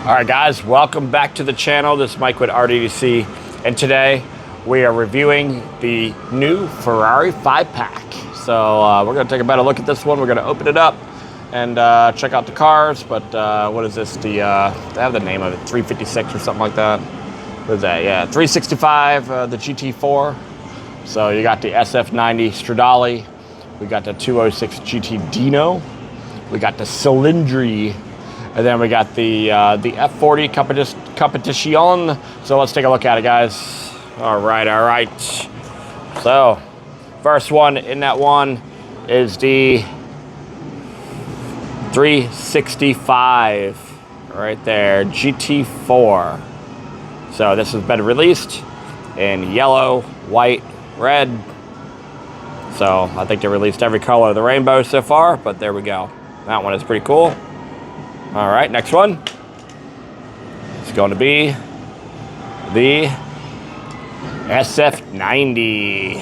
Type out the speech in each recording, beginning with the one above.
All right, guys, welcome back to the channel. This is Mike with RDDC, and today we are reviewing the new Ferrari 5-pack. So we're going to take a better look at this one. We're going to open it up and check out the cars. But what is this? They have the name of it, 356 or something like that. What is that? Yeah, 365, the GT4. So you got the SF90 Stradale. We got the 206 GT Dino. We got the Cilindri. And then we got the F40 Competizione. So let's take a look at it, guys. All right. So first one in that one is the 365 right there, GT4. So this has been released in yellow, white, red. So I think they released every color of the rainbow so far, but there we go. That one is pretty cool. All right, next one. It's going to be the SF90.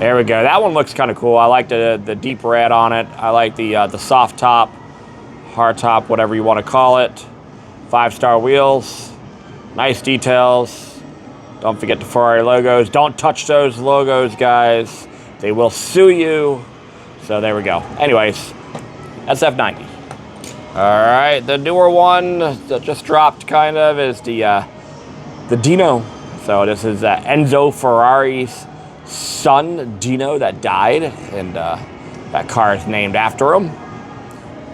There we go. That one looks kind of cool. I like the deep red on it. I like the soft top, hard top, whatever you want to call it. 5-star wheels. Nice details. Don't forget the Ferrari logos. Don't touch those logos, guys. They will sue you. So there we go. Anyways, SF90. All right, the newer one that just dropped kind of is the Dino. So this is Enzo Ferrari's son, Dino, that died, and that car is named after him.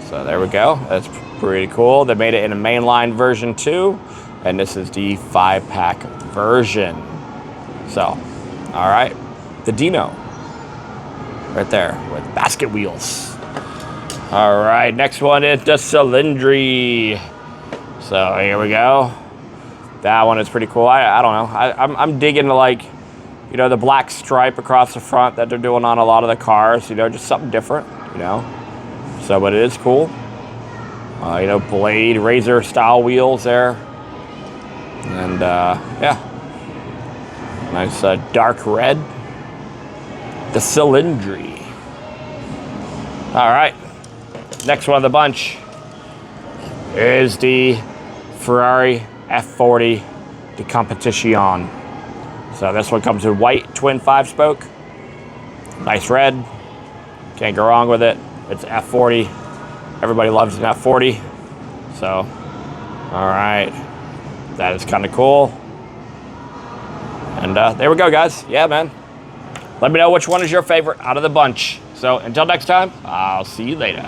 So there we go. That's pretty cool. They made it in a mainline version too, and this is the 5-pack version. So, all right, the Dino right there with basket wheels. All right, next one is the Cilindri. So here we go. That one is pretty cool. I don't know. I'm digging to, like, you know, the black stripe across the front that they're doing on a lot of the cars. You know, just something different, you know. So, but it is cool. You know, blade, razor style wheels there. And yeah. Nice dark red. The Cilindri. All right. Next one of the bunch is the Ferrari F40 Competizione. So this one comes in white twin 5-spoke. Nice red. Can't go wrong with it. It's F40. Everybody loves an F40. So, all right. That is kind of cool. And there we go, guys. Yeah, man. Let me know which one is your favorite out of the bunch. So until next time, I'll see you later.